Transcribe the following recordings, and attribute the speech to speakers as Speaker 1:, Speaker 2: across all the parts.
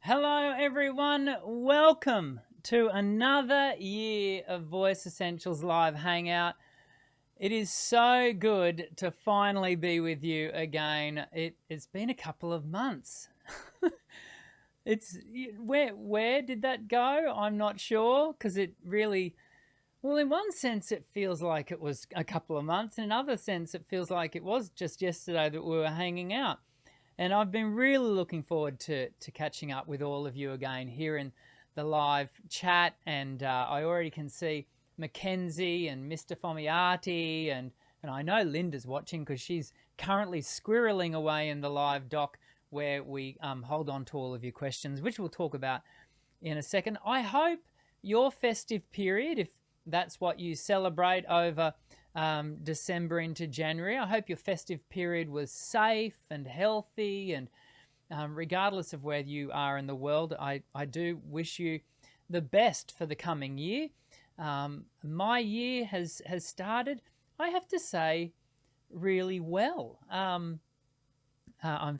Speaker 1: Hello, everyone. Welcome to another year of Voice Essentials Live Hangout. It is so good to finally be with you again. It's been a couple of months. It's where did that go? I'm not sure, because it really, well, in one sense it feels like it was a couple of months. In another sense it feels like it was just yesterday that we were hanging out. And I've been really looking forward to catching up with all of you again here in the live chat. And I already can see Mackenzie and Mr. Fomiati, and I know Linda's watching because she's currently squirreling away in the live doc where we hold on to all of your questions, which we'll talk about in a second. I hope your festive period, if that's what you celebrate over December into January, I hope your festive period was safe and healthy, and regardless of where you are in the world, I do wish you the best for the coming year. My year has started, I have to say, really well. I'm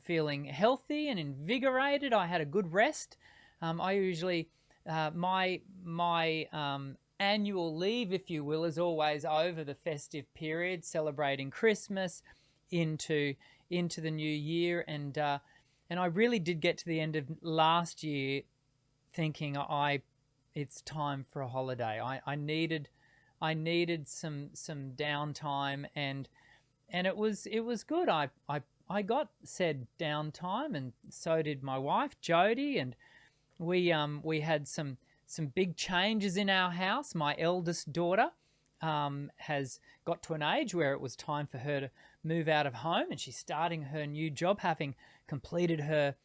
Speaker 1: feeling healthy and invigorated. I had a good rest. I usually my annual leave, if you will, is always over the festive period, celebrating Christmas into the new year. And I really did get to the end of last year thinking it's time for a holiday. I needed some downtime, and it was good. I got said downtime, and so did my wife Jody, and we had some big changes in our house. My eldest daughter has got to an age where it was time for her to move out of home, and she's starting her new job, having completed her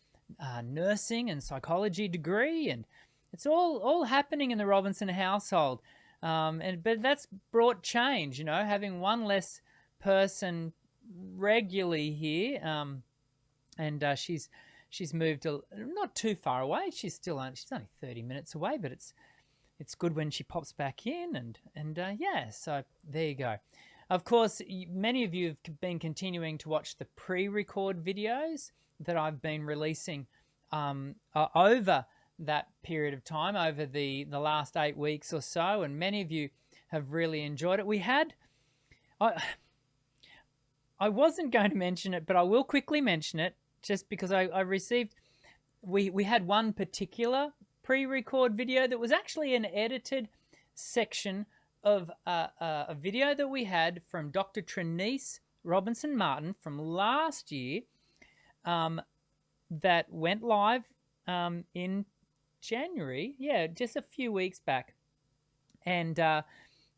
Speaker 1: nursing and psychology degree, and it's all happening in the Robinson household. But that's brought change, having one less person regularly here, and she's moved not too far away. She's only 30 minutes away, but it's good when she pops back in, and yeah, so there you go. Of course, many of you have been continuing to watch the pre-record videos that I've been releasing over that period of time, over the last 8 weeks or so, and many of you have really enjoyed it. I wasn't going to mention it, but I will quickly mention it, just because I received, we had one particular pre-record video that was actually an edited section of a video that we had from Dr. Trinice Robinson Martin from last year, that went live in January, just a few weeks back, and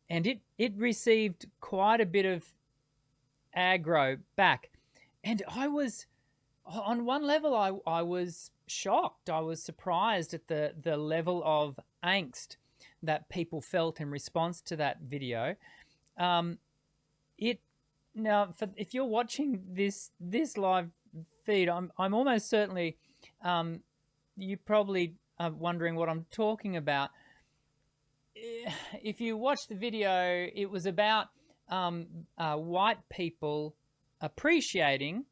Speaker 1: it received quite a bit of aggro back, and I was, on one level, I was shocked. I was surprised at the level of angst that people felt in response to that video. If you're watching this live feed, I'm almost certainly you probably are wondering what I'm talking about. If you watch the video, it was about white people appreciating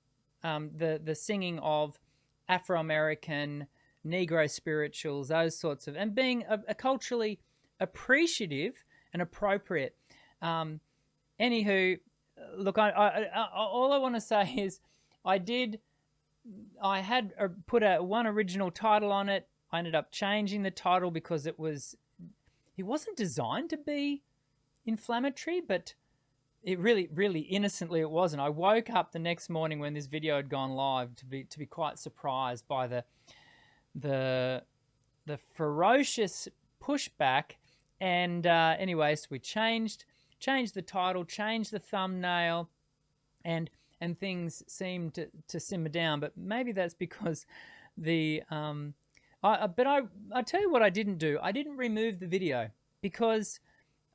Speaker 1: the singing of Afro-American, Negro spirituals, those sorts of, and being a culturally appreciative and appropriate. Anywho, look, all I want to say is I had put one original title on it. I ended up changing the title because it wasn't designed to be inflammatory, but it really innocently it wasn't. I woke up the next morning when this video had gone live to be quite surprised by the ferocious pushback. And anyway, so we changed the title, changed the thumbnail, and things seemed to simmer down. But maybe that's because I tell you what I didn't do. I didn't remove the video, because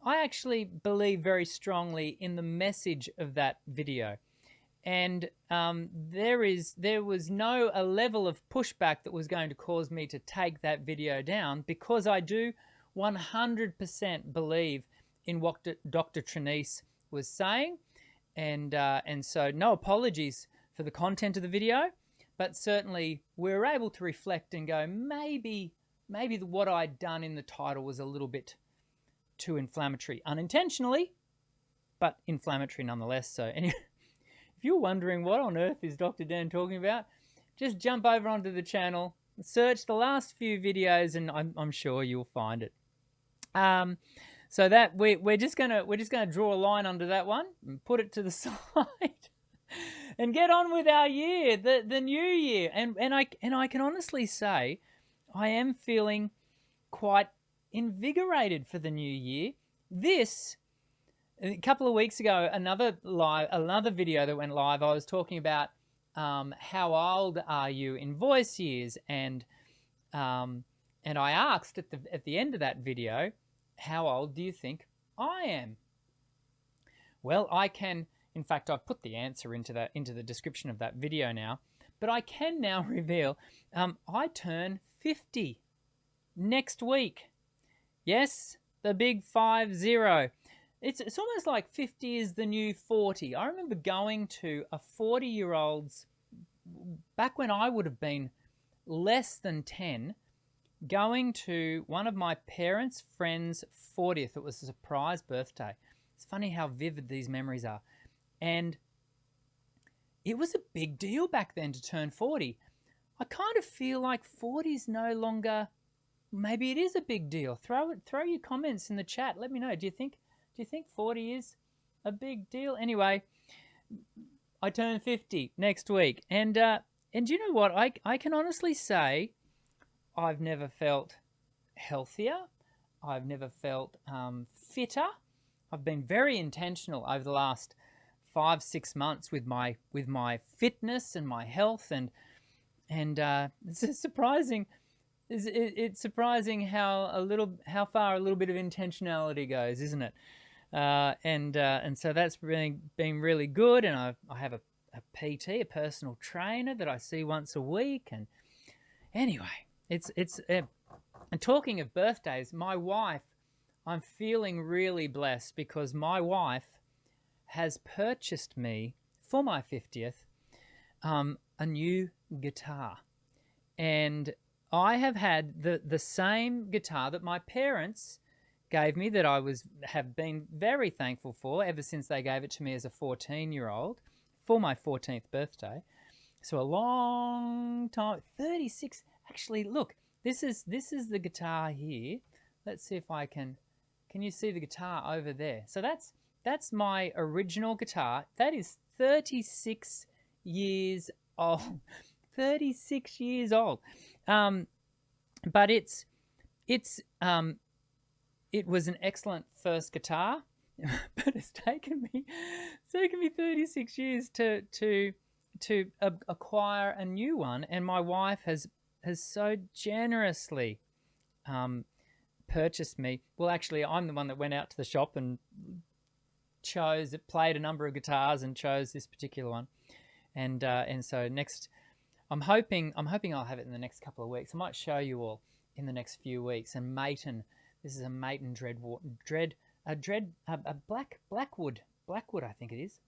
Speaker 1: I actually believe very strongly in the message of that video, and there was no a level of pushback that was going to cause me to take that video down, because I do 100% believe in what Dr. Trinice was saying, and so no apologies for the content of the video, but certainly we were able to reflect and go, maybe what I'd done in the title was a little bit too inflammatory, unintentionally, but inflammatory nonetheless. So anyway, if you're wondering what on earth is Dr. Dan talking about, just jump over onto the channel, search the last few videos, and I'm sure you'll find it. So that we're just gonna draw a line under that one and put it to the side and get on with our year, the new year. And I can honestly say I am feeling quite invigorated for the new year. This, a couple of weeks ago, another video that went live, I was talking about how old are you in voice years, and I asked at the end of that video, how old do you think I am? Well, I can, in fact, I've put the answer into the description of that video now, but I can now reveal I turn 50 next week. Yes, the big 50. It's almost like 50 is the new 40. I remember going to a 40-year-old's, back when I would have been less than 10, going to one of my parents' friends' 40th. It was a surprise birthday. It's funny how vivid these memories are. And it was a big deal back then to turn 40. I kind of feel like 40 is no longer, maybe it is a big deal. Throw your comments in the chat. Let me know. Do you think 40 is a big deal? Anyway, I turn 50 next week. And you know what? I can honestly say I've never felt healthier. I've never felt fitter. I've been very intentional over the last 5-6 months with my fitness and my health, and it's surprising. It's surprising how far a little bit of intentionality goes, isn't it? And so that's been really good. And I have a PT, a personal trainer that I see once a week. And anyway, and talking of birthdays, my wife, I'm feeling really blessed because my wife has purchased me for my 50th a new guitar. And I have had the same guitar that my parents gave me, that I have been very thankful for ever since they gave it to me as a 14-year-old for my 14th birthday. So a long time, 36. Actually, look, this is the guitar here. Let's see if I can you see the guitar over there? So that's my original guitar. That is 36 years old. 36 years old. But it was an excellent first guitar, but it's taken me 36 years to acquire a new one, and my wife has so generously purchased me. Well, actually, I'm the one that went out to the shop and played a number of guitars and chose this particular one, and so next, I'm hoping I'll have it in the next couple of weeks. I might show you all in the next few weeks. And Maton, this is a Maton Blackwood, I think it is,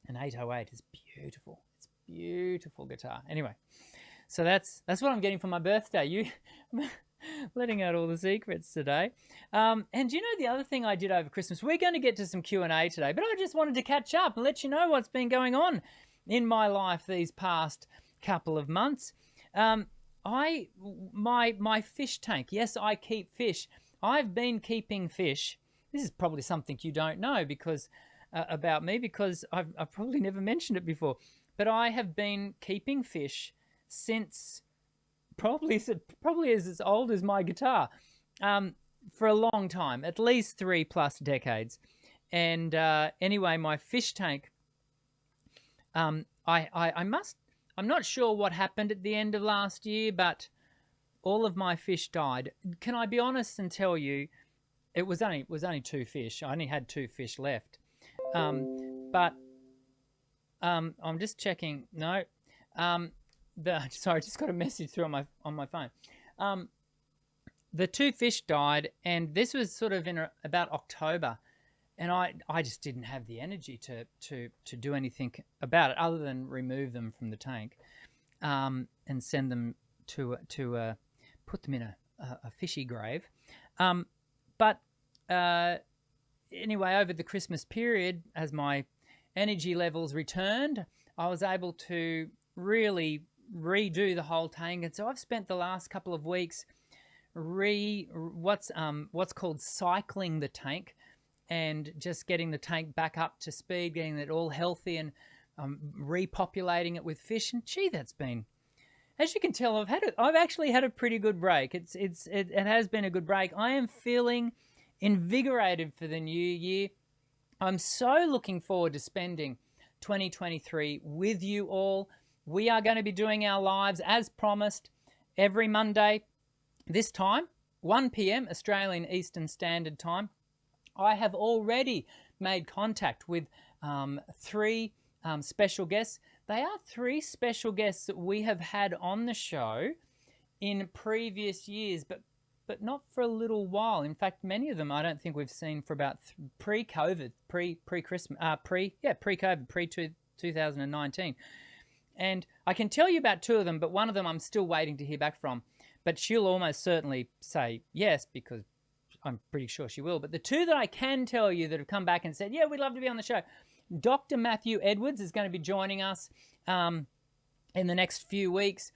Speaker 1: an 808. Is beautiful. It's beautiful guitar. Anyway, so that's what I'm getting for my birthday. Letting out all the secrets today. And you know the other thing I did over Christmas? We're going to get to some Q&A today, but I just wanted to catch up and let you know what's been going on in my life these past couple of months. My fish tank. Yes, I keep fish. I've been keeping fish. This is probably something you don't know because about me, because I've probably never mentioned it before. But I have been keeping fish since probably as old as my guitar, for a long time, at least 3+ decades. And anyway, my fish tank. I'm not sure what happened at the end of last year, but all of my fish died. Can I be honest and tell you, it was only 2 fish. I only had 2 fish left. But I'm just checking. No, sorry, I just got a message through on my phone. The 2 fish died, and this was sort of in about October. And I just didn't have the energy to do anything about it other than remove them from the tank. and send them to put them in a fishy grave. But anyway, over the Christmas period, as my energy levels returned, I was able to really redo the whole tank. And so I've spent the last couple of weeks what's called cycling the tank, and just getting the tank back up to speed, getting it all healthy, and repopulating it with fish. And gee, that's been, as you can tell, I've actually had a pretty good break. It has been a good break. I am feeling invigorated for the new year. I'm so looking forward to spending 2023 with you all. We are going to be doing our lives as promised every Monday, this time, 1 p.m. Australian Eastern Standard Time. I have already made contact with 3 special guests. They are 3 special guests that we have had on the show in previous years, but not for a little while. In fact, many of them I don't think we've seen for about pre-COVID, pre-Christmas, pre-COVID, pre-2019. And I can tell you about 2 of them, but one of them I'm still waiting to hear back from. But she'll almost certainly say yes, because I'm pretty sure she will. But the 2 that I can tell you that have come back and said, yeah, we'd love to be on the show. Dr. Matthew Edwards is going to be joining us in the next few weeks.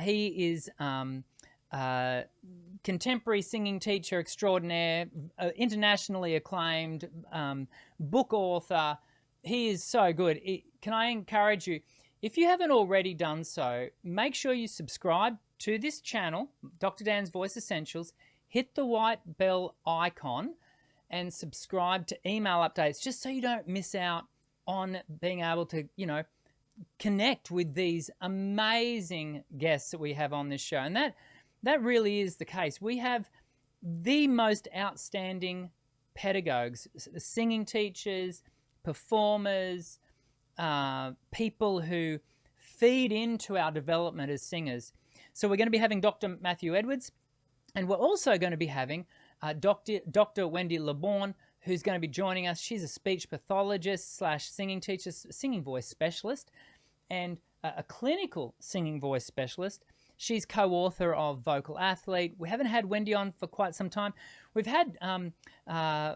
Speaker 1: He is contemporary singing teacher extraordinaire, internationally acclaimed, book author. He is so good. Can I encourage you, if you haven't already done so, make sure you subscribe to this channel, Dr. Dan's Voice Essentials. Hit the white bell icon and subscribe to email updates, just so you don't miss out on being able to, connect with these amazing guests that we have on this show. And that really is the case. We have the most outstanding pedagogues, singing teachers, performers, people who feed into our development as singers. So we're going to be having Dr. Matthew Edwards, and we're also going to be having Dr. Wendy Le Borgne, who's going to be joining us. She's a speech pathologist / singing teacher, singing voice specialist, and a clinical singing voice specialist. She's co-author of Vocal Athlete. We haven't had Wendy on for quite some time. We've had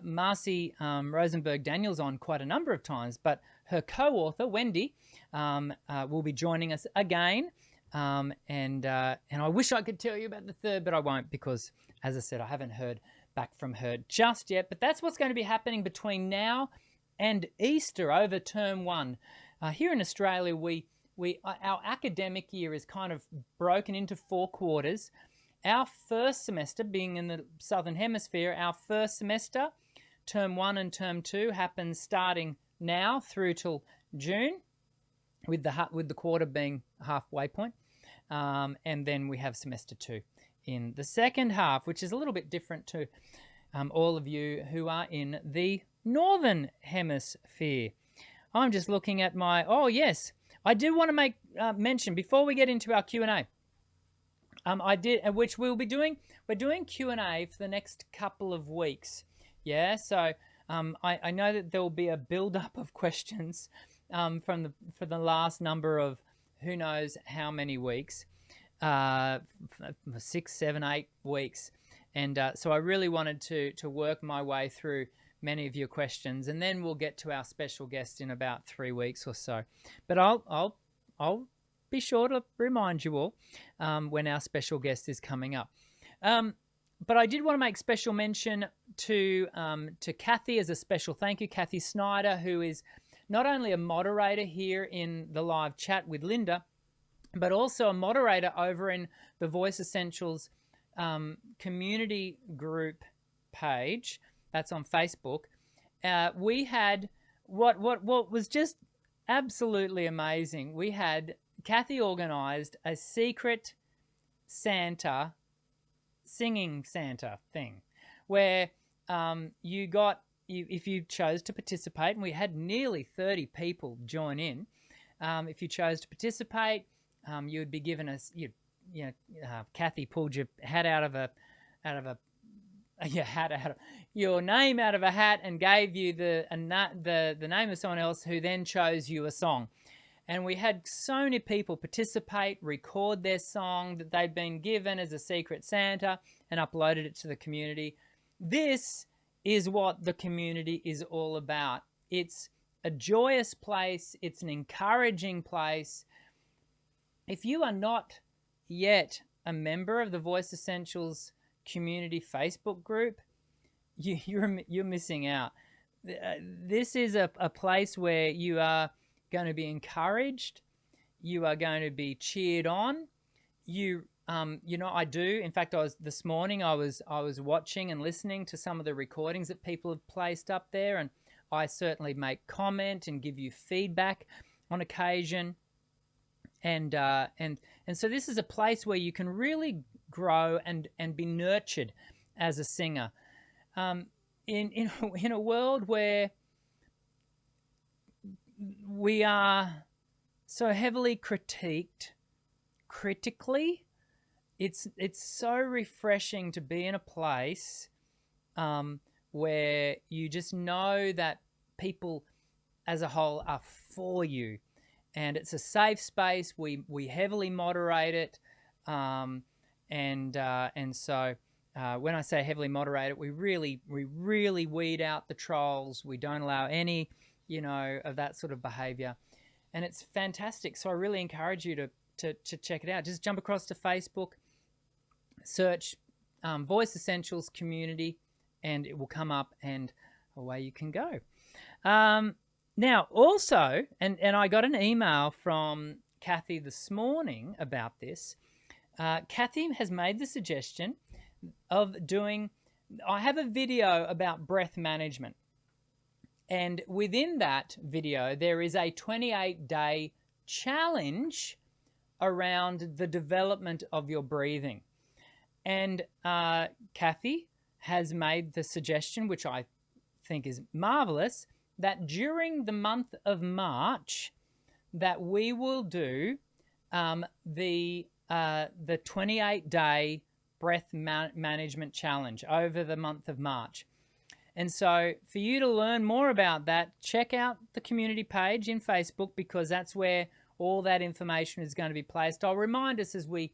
Speaker 1: Marcy Rosenberg-Daniels on quite a number of times, but her co-author, Wendy, will be joining us again. And I wish I could tell you about the 3rd, but I won't, because, as I said, I haven't heard back from her just yet. But that's what's going to be happening between now and Easter over term 1. Here in Australia, our academic year is kind of broken into 4 quarters. Our first semester, being in the Southern Hemisphere, our first semester, term 1 and term 2, happens starting now through till June, with the quarter being halfway point. And then we have semester 2 in the second half, which is a little bit different to all of you who are in the Northern Hemisphere. I'm just looking at my, oh yes, I do want to make mention before we get into our Q&A. Which we'll be doing. We're doing Q&A for the next couple of weeks. Yeah, so I know that there will be a build-up of questions for the last number of who knows how many weeks, 6, 7, 8 weeks. And so I really wanted to work my way through many of your questions, and then we'll get to our special guest in about 3 weeks or so. But I'll be sure to remind you all when our special guest is coming up. But I did want to make special mention to Cathy as a special thank you, Cathy Snider, who is not only a moderator here in the live chat with Linda, but also a moderator over in the Voice Essentials community group page. That's on Facebook. We had what was just absolutely amazing. We had Cathy organized a secret Santa, singing Santa thing, where if you chose to participate, and we had nearly 30 people join in. If you chose to participate, you would be given Cathy pulled your hat out of your name out of a hat and gave you the name of someone else, who then chose you a song. And we had so many people participate, record their song that they'd been given as a Secret Santa and uploaded it to the community. This is what the community is all about. It's a joyous place. It's an encouraging place. If you are not yet a member of the Voice Essentials community Facebook group, you're missing out. This is a place where you are going to be encouraged. You are going to be cheered on. I do. In fact, this morning I was watching and listening to some of the recordings that people have placed up there, and I certainly make comment and give you feedback on occasion. And so this is a place where you can really grow and be nurtured as a singer. In a world where we are so heavily critically, it's so refreshing to be in a place where you just know that people as a whole are for you, and it's a safe space. We heavily moderate it, and so when I say heavily moderate it, we really weed out the trolls. We don't allow any of that sort of behavior, and it's fantastic. So I really encourage you to check it out. Just jump across to Facebook, search Voice Essentials Community, and it will come up, and away you can go. Now also, and I got an email from Cathy this morning about this. Cathy has made the suggestion of doing, I have a video about breath management. And within that video, there is a 28-day challenge around the development of your breathing. And Cathy has made the suggestion, which I think is marvelous, that during the month of March, that we will do the 28-day breath management challenge over the month of March. And so for you to learn more about that, check out the community page in Facebook, because that's where all that information is going to be placed. I'll remind us as we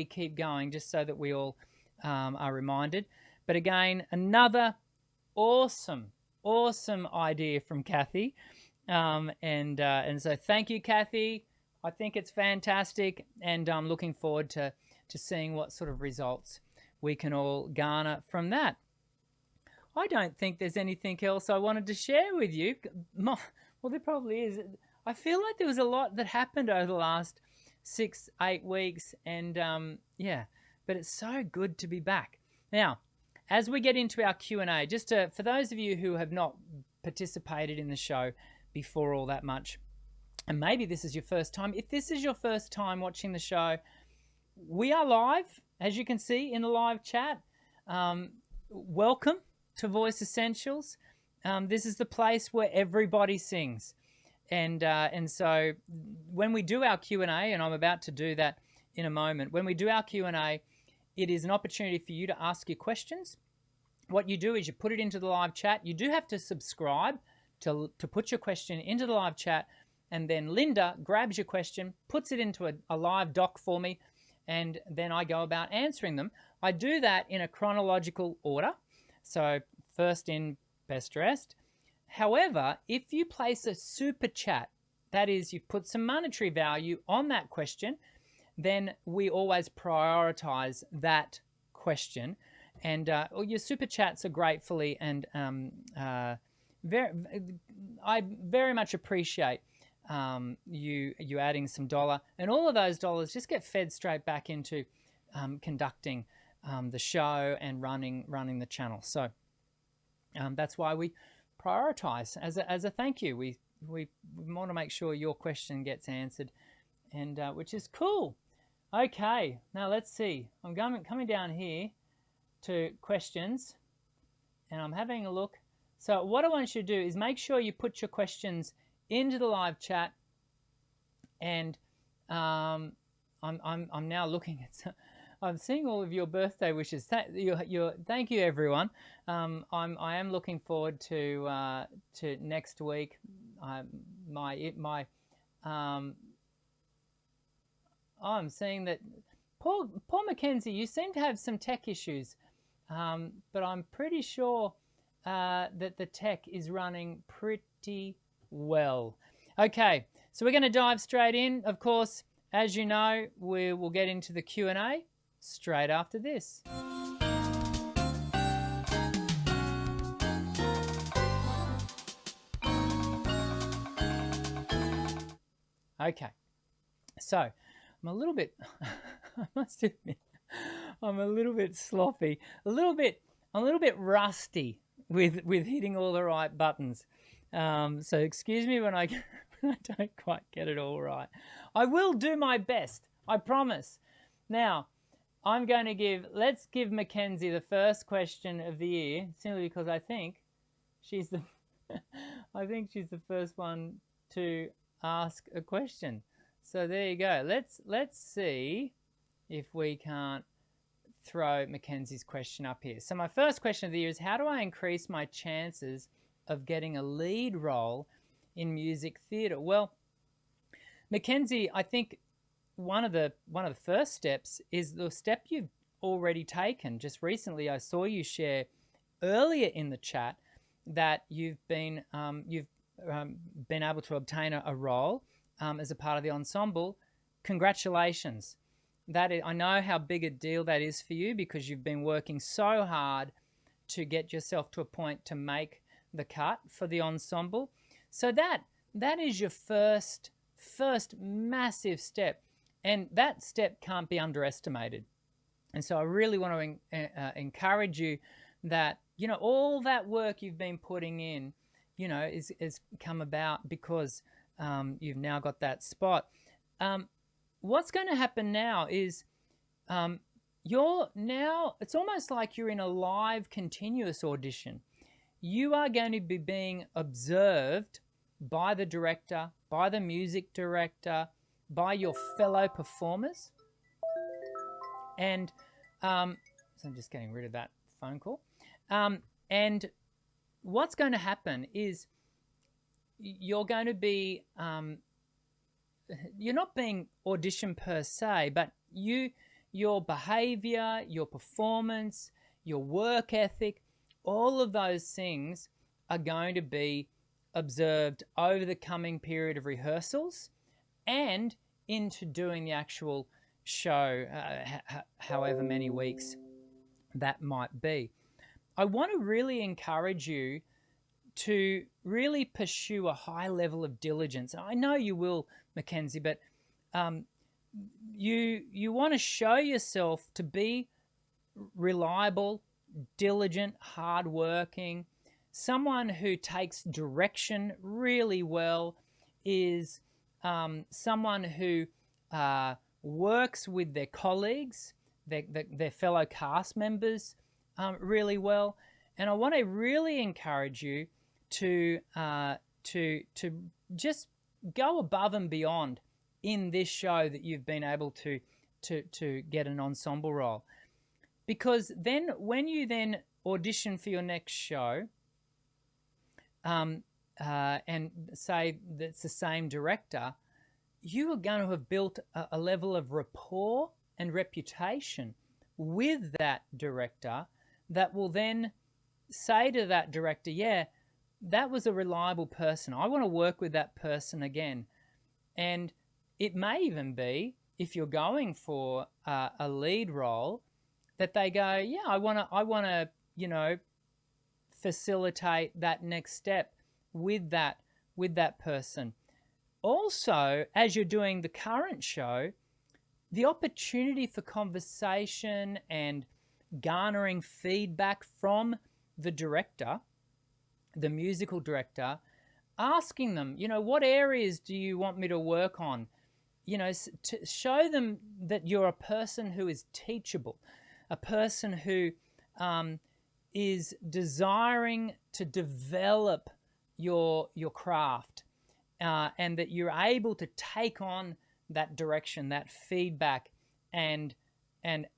Speaker 1: keep going, just so that we all are reminded. But again, another awesome idea from Cathy, and so thank you, Cathy. I think it's fantastic, and I'm looking forward to seeing what sort of results we can all garner from that. I don't think there's anything else I wanted to share with you. Well, there probably is. I feel like there was a lot that happened over the last 6-8 weeks, and yeah, but it's so good to be back. Now, as we get into our Q&A, just for those of you who have not participated in the show before all that much, and maybe this is your first time, if this is your first time watching the show, we are live, as you can see in the live chat. Welcome to Voice Essentials. This is the place where everybody sings. And so when we do our Q&A, and I'm about to do that in a moment, when we do our Q&A, it is an opportunity for you to ask your questions. What you do is you put it into the live chat. You do have to subscribe to put your question into the live chat, and then Linda grabs your question, puts it into a live doc for me, and then I go about answering them. I do that in a chronological order. So first in, best dressed. However, if you place a super chat, that is, you put some monetary value on that question, then we always prioritize that question. And your super chats are gratefully, and I very much appreciate you adding some dollar, and all of those dollars just get fed straight back into conducting the show and running the channel. So that's why we prioritize as a thank you. We want to make sure your question gets answered, and which is cool. Okay, now let's see. I'm coming down here to questions, and I'm having a look. So what I want you to do is make sure you put your questions into the live chat, and I'm now looking at. I'm seeing all of your birthday wishes. Thank you, everyone. I am looking forward to next week. My I'm seeing that Paul Mackenzie, you seem to have some tech issues, but I'm pretty sure that the tech is running pretty well. Okay, so we're going to dive straight in. Of course, as you know, we will get into the Q&A straight after this. Okay, so I'm a little bit, I must admit, I'm a little bit sloppy, I'm a little bit rusty with hitting all the right buttons. So excuse me when I don't quite get it all right. I will do my best, I promise. Now, let's give Mackenzie the first question of the year, simply because I think she's the first one to ask a question. So there you go. Let's see if we can't throw Mackenzie's question up here. So my first question of the year is, how do I increase my chances of getting a lead role in music theatre? Well, Mackenzie, I think one of the first steps is the step you've already taken. Just recently, I saw you share earlier in the chat that you've been able to obtain a role as a part of the ensemble. Congratulations. I know how big a deal that is for you, because you've been working so hard to get yourself to a point to make the cut for the ensemble. So that is your first massive step, and that step can't be underestimated. And so I really want to encourage you that, you know, all that work you've been putting in, you know, is come about because you've now got that spot. What's going to happen now is it's almost like you're in a live continuous audition. You are going to be being observed by the director, by the music director, by your fellow performers. And so I'm just getting rid of that phone call. And what's going to happen is you're going to be, you're not being auditioned per se, but your behavior, your performance, your work ethic, all of those things are going to be observed over the coming period of rehearsals and into doing the actual show, however many weeks that might be. I want to really encourage you to really pursue a high level of diligence. I know you will, Mackenzie, but you want to show yourself to be reliable, diligent, hardworking. Someone who takes direction really well is someone who works with their colleagues, their fellow cast members really well. And I want to really encourage you to just go above and beyond in this show that you've been able to get an ensemble role. Because then when you then audition for your next show, and say that it's the same director, you are going to have built a level of rapport and reputation with that director that will then say to that director, yeah, that was a reliable person. I want to work with that person again. And it may even be, if you're going for a lead role, that they go, yeah, I want to, you know, facilitate that next step with that person. Also, as you're doing the current show, the opportunity for conversation and garnering feedback from the director, the musical director, asking them, you know, what areas do you want me to work on? You know, to show them that you're a person who is teachable, a person who is desiring to develop your craft, and that you're able to take on that direction, that feedback, and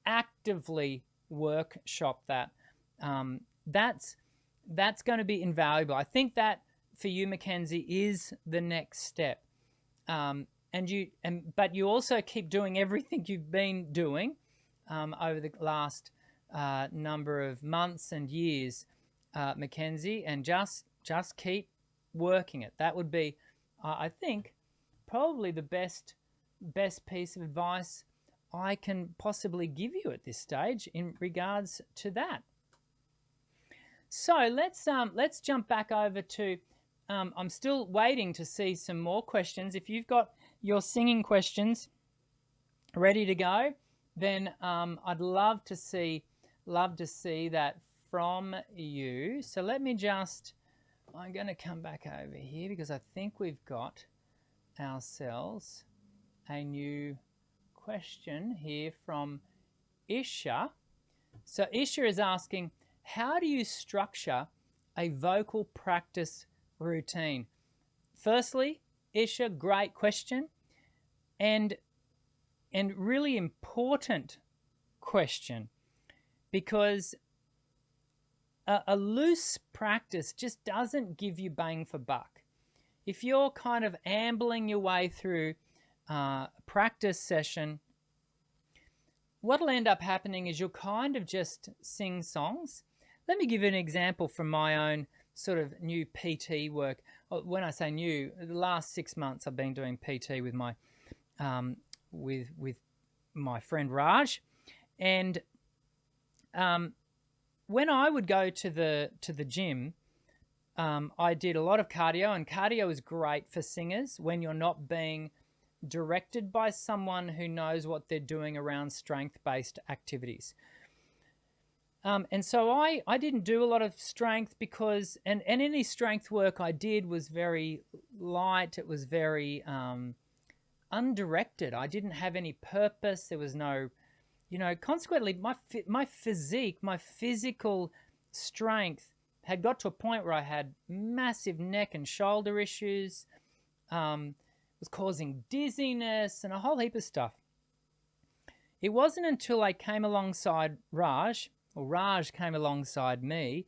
Speaker 1: actively workshop that. That's going to be invaluable. I think that for you, Mackenzie, is the next step. but you also keep doing everything you've been doing over the last number of months and years, Mackenzie, and just keep working it. That would be, I think, probably the best piece of advice I can possibly give you at this stage in regards to that. So let's jump back over to. I'm still waiting to see some more questions. If you've got your singing questions ready to go, then I'd love to see that from you. So let me just. I'm going to come back over here because I think we've got ourselves a new question here from Isha. So Isha is asking, how do you structure a vocal practice routine? Firstly, Isha, great question, and really important question, because a loose practice just doesn't give you bang for buck. If you're kind of ambling your way through a practice session, what'll end up happening is you'll kind of just sing songs. Let me give you an example from my own sort of new PT work. When I say new, the last 6 months I've been doing PT with my with my friend Raj, and when I would go to the gym, I did a lot of cardio, and cardio is great for singers when you're not being directed by someone who knows what they're doing around strength-based activities. And so I didn't do a lot of strength because, and any strength work I did was very light. It was very undirected. I didn't have any purpose. There was no, consequently, my physique, my physical strength had got to a point where I had massive neck and shoulder issues, was causing dizziness and a whole heap of stuff. It wasn't until I came alongside Raj came alongside me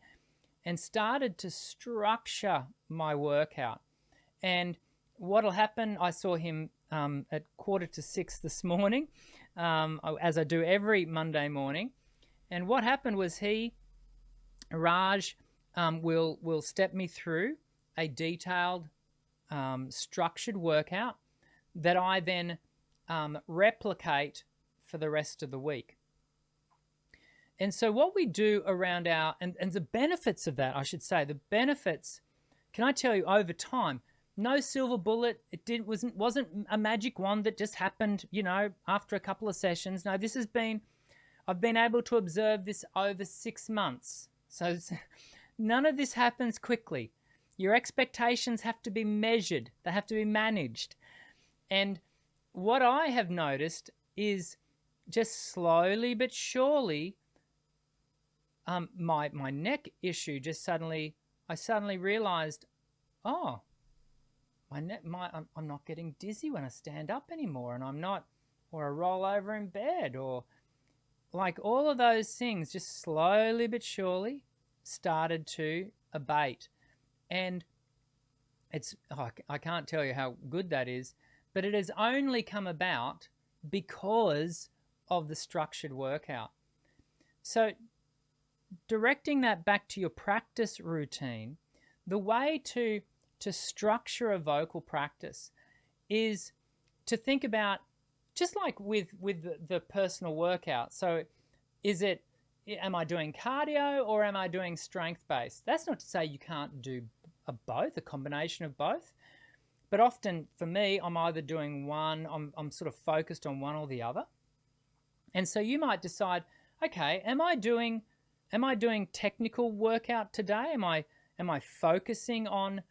Speaker 1: and started to structure my workout. And what'll happen, I saw him at 5:45 this morning, as I do every Monday morning. And what happened was Raj will step me through a detailed, structured workout that I then replicate for the rest of the week. And so what we do around and the benefits of that, I should say, the benefits, can I tell you, over time, no silver bullet. It wasn't a magic wand that just happened, after a couple of sessions. No, I've been able to observe this over 6 months. So none of this happens quickly. Your expectations have to be measured. They have to be managed. And what I have noticed is just slowly but surely, my neck issue I suddenly realized, oh, I'm not getting dizzy when I stand up anymore, and or I roll over in bed, or like all of those things just slowly but surely started to abate. And I can't tell you how good that is, but it has only come about because of the structured workout. So directing that back to your practice routine, the way to structure a vocal practice is to think about, just like with the personal workout. So am I doing cardio or am I doing strength-based? That's not to say you can't do both, a combination of both. But often for me, I'm either doing one, I'm sort of focused on one or the other. And so you might decide, okay, am I doing technical workout today? Am I focusing on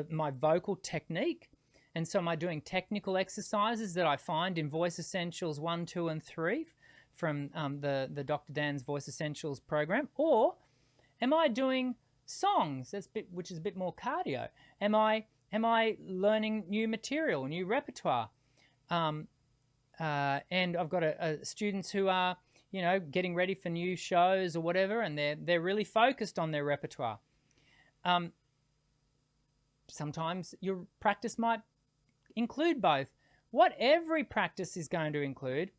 Speaker 1: my vocal technique? And so am I doing technical exercises that I find in Voice Essentials 1, 2, and 3 from the Dr. Dan's Voice Essentials program? Or am I doing songs, which is a bit more cardio? Am I learning new material, new repertoire? And I've got students who are, getting ready for new shows or whatever, and they're really focused on their repertoire. Sometimes your practice might include both. What every practice is going to include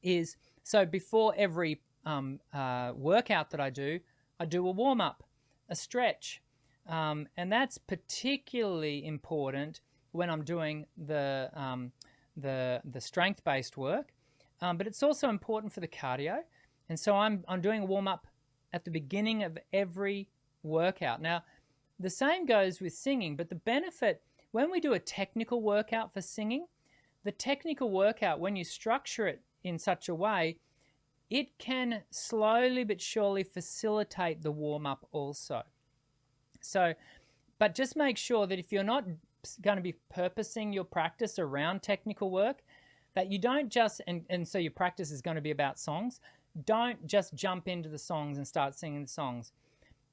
Speaker 1: is, so before every workout that I do a warm-up, a stretch, and that's particularly important when I'm doing the strength-based work, but it's also important for the cardio. And so I'm doing a warm-up at the beginning of every workout. Now, the same goes with singing, but the benefit when we do a technical workout for singing, the technical workout, when you structure it in such a way, it can slowly but surely facilitate the warm-up also. So, but just make sure that if you're not going to be purposing your practice around technical work, that you don't just, and so your practice is going to be about songs, don't just jump into the songs and start singing the songs.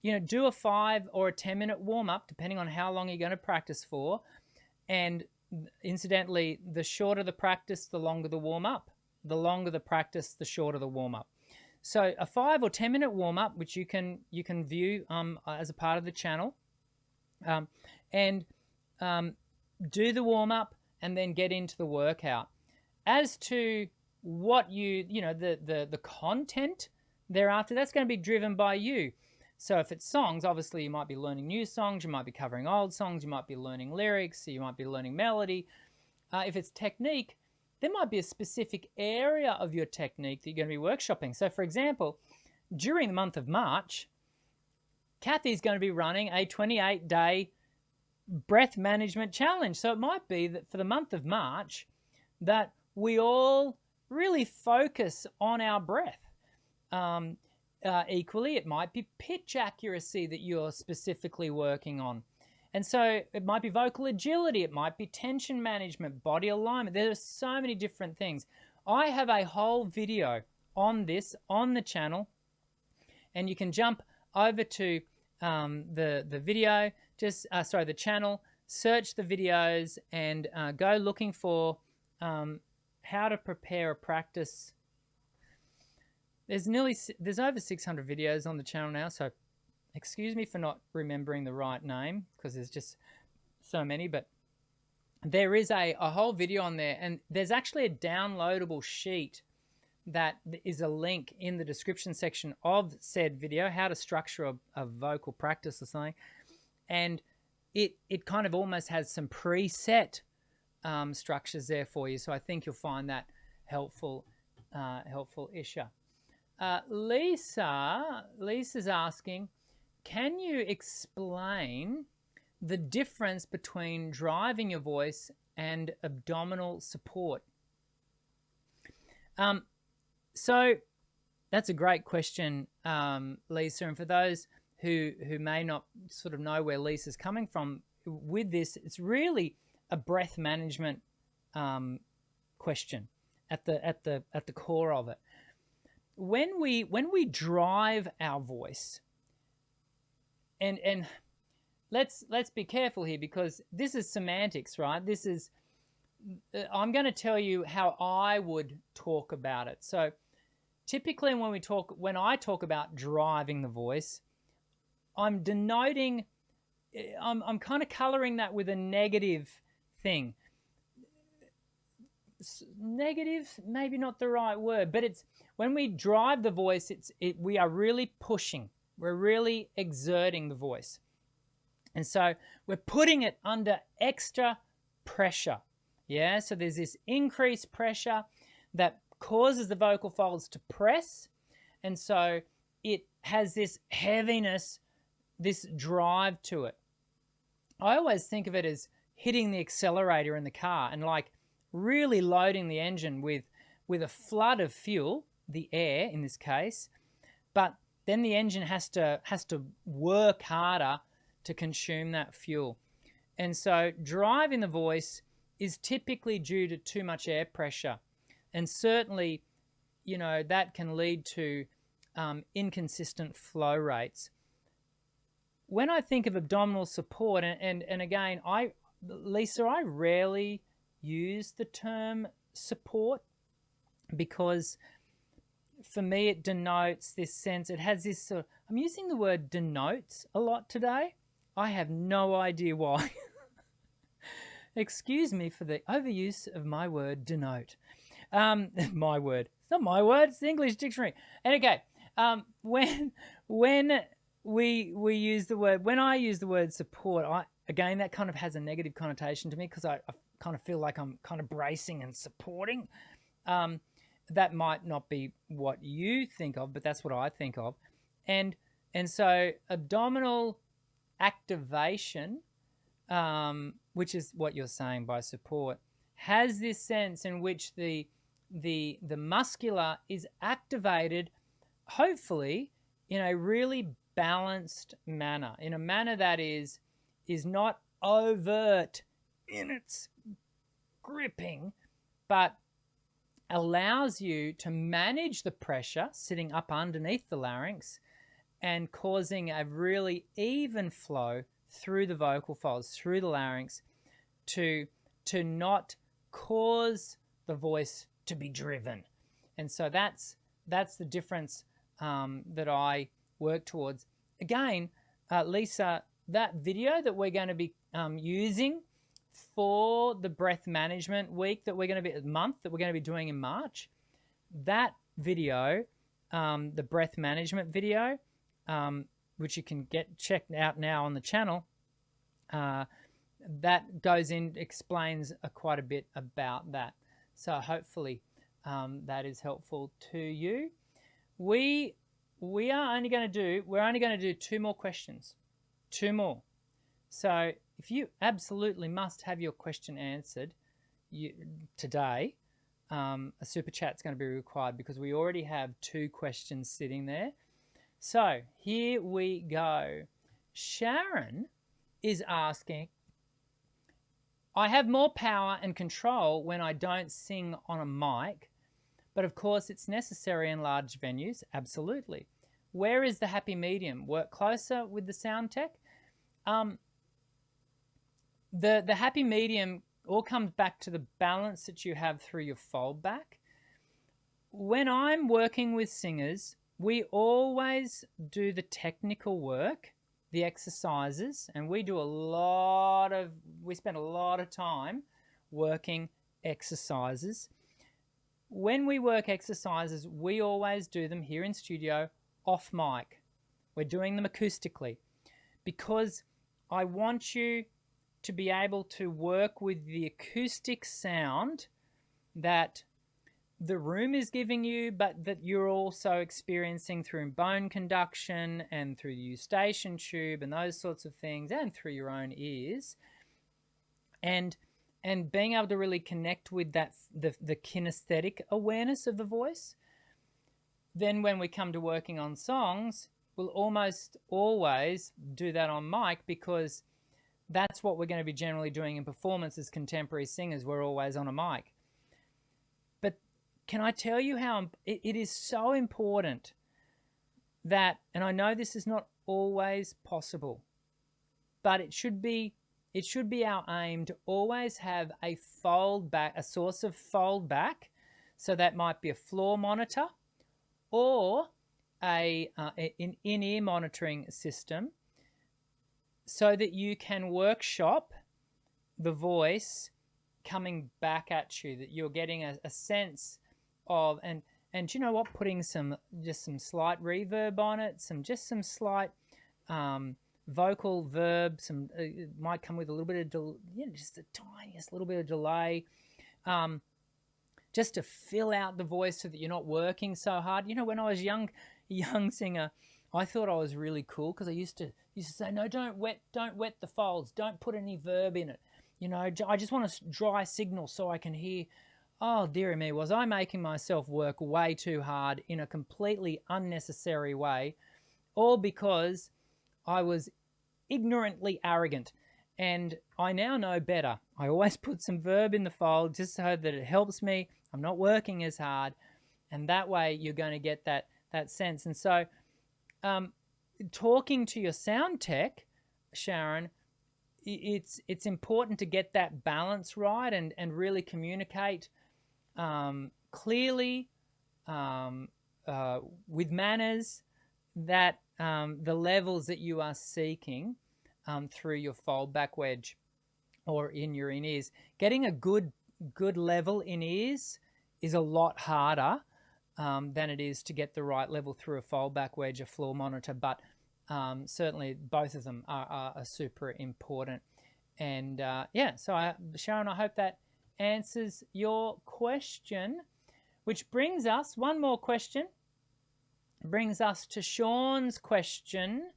Speaker 1: You know, do a 5 or a 10-minute warm-up, depending on how long you're going to practice for. And incidentally, the shorter the practice, the longer the warm-up. The longer the practice, the shorter the warm-up. So a 5 or 10-minute warm-up, which you can view as a part of the channel, and do the warm-up and then get into the workout. As to what the content thereafter, that's going to be driven by you. So if it's songs, obviously you might be learning new songs, you might be covering old songs, you might be learning lyrics, you might be learning melody. If it's technique, there might be a specific area of your technique that you're going to be workshopping. So for example, during the month of March, Cathy's going to be running a 28-day breath management challenge. So it might be that for the month of March that we all really focus on our breath. Equally, it might be pitch accuracy that you're specifically working on. And so it might be vocal agility, it might be tension management, body alignment. There are so many different things. I have a whole video on this on the channel, and you can jump over to the video, the channel, search the videos, and go looking for how to prepare a practice. There's over 600 videos on the channel now, so excuse me for not remembering the right name because there's just so many, but there is a whole video on there, and there's actually a downloadable sheet that is a link in the description section of said video, how to structure a vocal practice or something, and it kind of almost has some preset structures there for you, so I think you'll find that helpful-ish. Lisa's asking, can you explain the difference between driving your voice and abdominal support? So that's a great question, Lisa. And for those who may not sort of know where Lisa's coming from with this, it's really a breath management question at the core of it. When we drive our voice, and let's be careful here because this is semantics, right? This is I'm going to tell you how I would talk about it. So typically when I talk about driving the voice, I'm denoting, I'm kind of coloring that with a negative thing. Negative, maybe not the right word, but it's when we drive the voice, we are really pushing. We're really exerting the voice. And so we're putting it under extra pressure. Yeah, so there's this increased pressure that causes the vocal folds to press. And so it has this heaviness, this drive to it. I always think of it as hitting the accelerator in the car and like really loading the engine with a flood of fuel, the air in this case, but then the engine has to work harder to consume that fuel. And so driving the voice is typically due to too much air pressure. And certainly, that can lead to inconsistent flow rates. When I think of abdominal support, and again, Lisa, I rarely use the term support because for me it denotes this sense, it has this I'm using the word denotes a lot today. I have no idea why. Excuse me for the overuse of my word denote. My word. It's not my word. It's the English dictionary. And okay, when we use the word, when I use the word support, again, that kind of has a negative connotation to me because I kind of feel like I'm kind of bracing and supporting. That might not be what you think of, but that's what I think of. And so abdominal activation, which is what you're saying by support, has this sense in which the muscular is activated, hopefully in a really balanced manner, in a manner that is not overt in its gripping, but allows you to manage the pressure sitting up underneath the larynx and causing a really even flow through the vocal folds, through the larynx, to not cause the voice to be driven. And so that's the difference that I work towards. Again, Lisa, that video that we're going to be using for the breath management week that we're going to be, month that we're going to be doing in March, that video, the breath management video, which you can get checked out now on the channel, that goes in, explains quite a bit about that. So hopefully that is helpful to you. We're only going to do 2 more questions, 2 more. So if you absolutely must have your question answered today, a super chat's going to be required because we already have 2 questions sitting there. So here we go. Sharon is asking, I have more power and control when I don't sing on a mic, but of course it's necessary in large venues. Absolutely. Where is the happy medium? Work closer with the sound tech. The happy medium all comes back to the balance that you have through your fold back. When I'm working with singers, we always do the technical work, the exercises, and we spend a lot of time working exercises. When we work exercises, we always do them here in studio off mic. We're doing them acoustically because I want you to be able to work with the acoustic sound that the room is giving you, but that you're also experiencing through bone conduction and through the eustachian tube and those sorts of things, and through your own ears, and being able to really connect with that the kinesthetic awareness of the voice. Then when we come to working on songs, we'll almost always do that on mic because that's what we're going to be generally doing in performance as contemporary singers. We're always on a mic. But can I tell you how it is so important that, and I know this is not always possible, but it should be our aim to always have a fold back, a source of fold back. So that might be a floor monitor or an in-ear monitoring system, so that you can workshop the voice coming back at you, that you're getting a sense of, and you know what, putting just some slight reverb on it, some slight vocal verb, it might come with a little bit of, just the tiniest little bit of delay, just to fill out the voice so that you're not working so hard. When I was young singer, I thought I was really cool because I used to say, no, don't wet the folds, don't put any verb in it. I just want a dry signal so I can hear. Oh, dearie me, was I making myself work way too hard in a completely unnecessary way, all because I was ignorantly arrogant. And I now know better. I always put some verb in the fold just so that it helps me. I'm not working as hard. And that way you're going to get that sense. And so talking to your sound tech, Sharon, it's important to get that balance right and really communicate clearly with manners that the levels that you are seeking through your fold back wedge. or in your in-ears. Getting a good level in ears is a lot harder than it is to get the right level through a fold-back wedge, a floor monitor, but certainly both of them are super important. And yeah, so Sharon, I hope that answers your question, which brings us, one more question, brings us to Sean's question.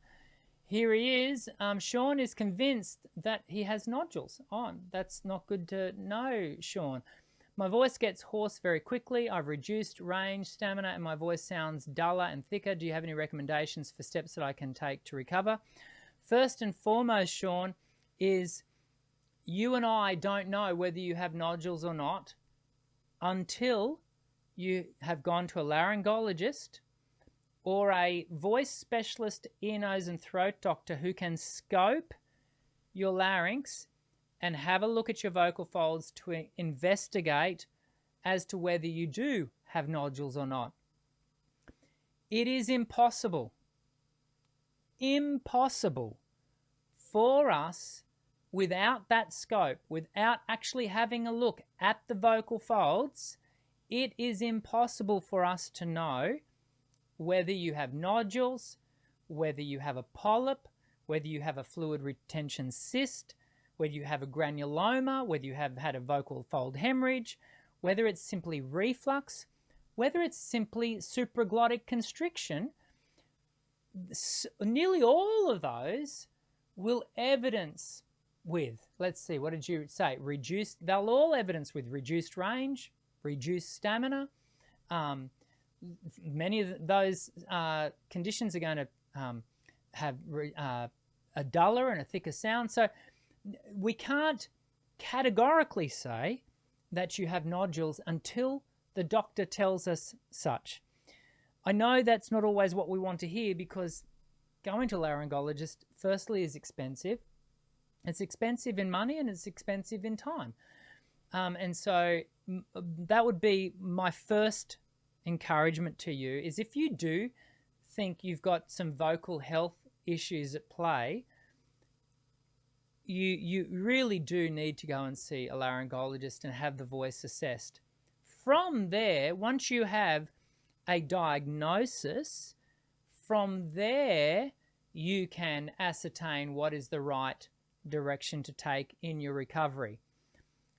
Speaker 1: Here he is. Sean is convinced that he has nodules. Oh, that's not good to know, Sean. My voice gets hoarse very quickly. I've reduced range, stamina, and my voice sounds duller and thicker. Do you have any recommendations for steps that I can take to recover? First and foremost, Sean, is you and I don't know whether you have nodules or not until you have gone to a laryngologist or a voice specialist, ear, nose, and throat doctor who can scope your larynx and have a look at your vocal folds to investigate as to whether you do have nodules or not. It is impossible for us, without that scope, without actually having a look at the vocal folds, it is impossible for us to know whether you have nodules, whether you have a polyp, whether you have a fluid retention cyst, whether you have a granuloma, whether you have had a vocal fold hemorrhage, whether it's simply reflux, whether it's simply supraglottic constriction. Nearly all of those will evidence with, let's see, what did you say? They'll all evidence with reduced range, reduced stamina. Many of those conditions are going to have a duller and a thicker sound. So we can't categorically say that you have nodules until the doctor tells us such. I know that's not always what we want to hear, because going to a laryngologist, firstly, is expensive. It's expensive in money and it's expensive in time. And so that would be my first encouragement to you, is if you do think you've got some vocal health issues at play, you really do need to go and see a laryngologist and have the voice assessed. From there, once you have a diagnosis, from there you can ascertain what is the right direction to take in your recovery.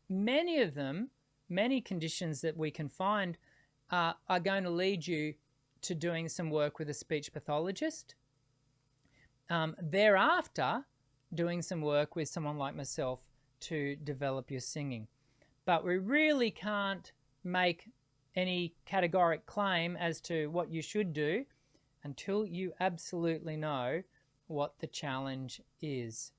Speaker 1: Many of them, many conditions that we can find are going to lead you to doing some work with a speech pathologist. Thereafter, doing some work with someone like myself to develop your singing. But we really can't make any categoric claim as to what you should do until you absolutely know what the challenge is.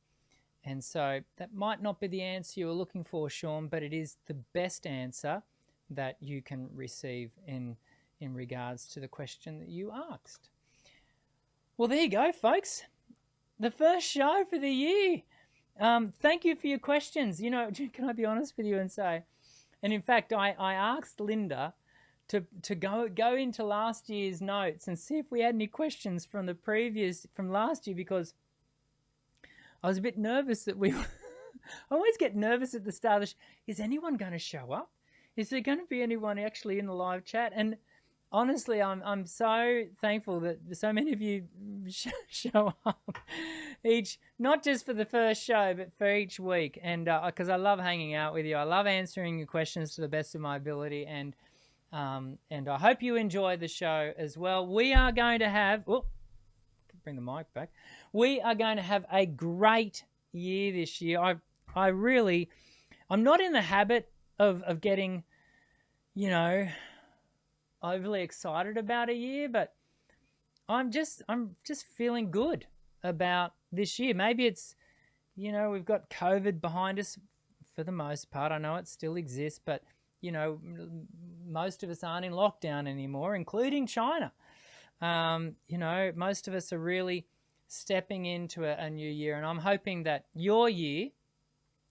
Speaker 1: And so that might not be the answer you were looking for, Sean, but it is the best answer that you can receive in regards to the question that you asked. Well, there you go, folks. The first show for the year. Thank you for your questions. You know, can I be honest with you and say, and in fact, I asked Linda to go into last year's notes and see if we had any questions from last year, because I was a bit nervous that I always get nervous at the start of the is anyone going to show up? Is there going to be anyone actually in the live chat? And honestly, I'm so thankful that so many of you show up not just for the first show, but for each week. And because I love hanging out with you, I love answering your questions to the best of my ability, and I hope you enjoy the show as well. We are going to have, bring the mic back. We are going to have a great year this year. I'm not in the habit of getting, overly excited about a year, but I'm just feeling good about this year. Maybe it's, we've got COVID behind us for the most part. I know it still exists, but most of us aren't in lockdown anymore, including China. Most of us are really stepping into a new year, and I'm hoping that your year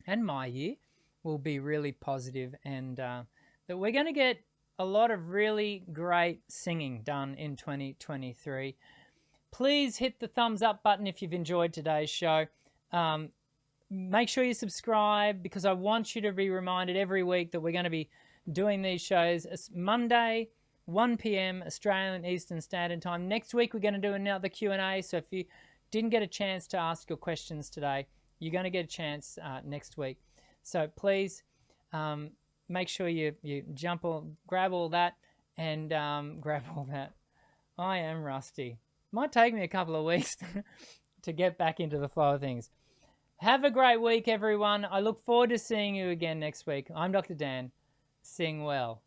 Speaker 1: and my year will be really positive, and that we're going to get a lot of really great singing done in 2023. Please hit the thumbs up button if you've enjoyed today's show. make sure you subscribe, because I want you to be reminded every week that we're going to be doing these shows. It's Monday, 1 p.m. Australian Eastern Standard Time. Next week, we're going to do another Q&A. So if you didn't get a chance to ask your questions today, you're going to get a chance next week. So please make sure you grab all that and grab all that. I am rusty. Might take me a couple of weeks to get back into the flow of things. Have a great week, everyone. I look forward to seeing you again next week. I'm Dr. Dan. Sing well.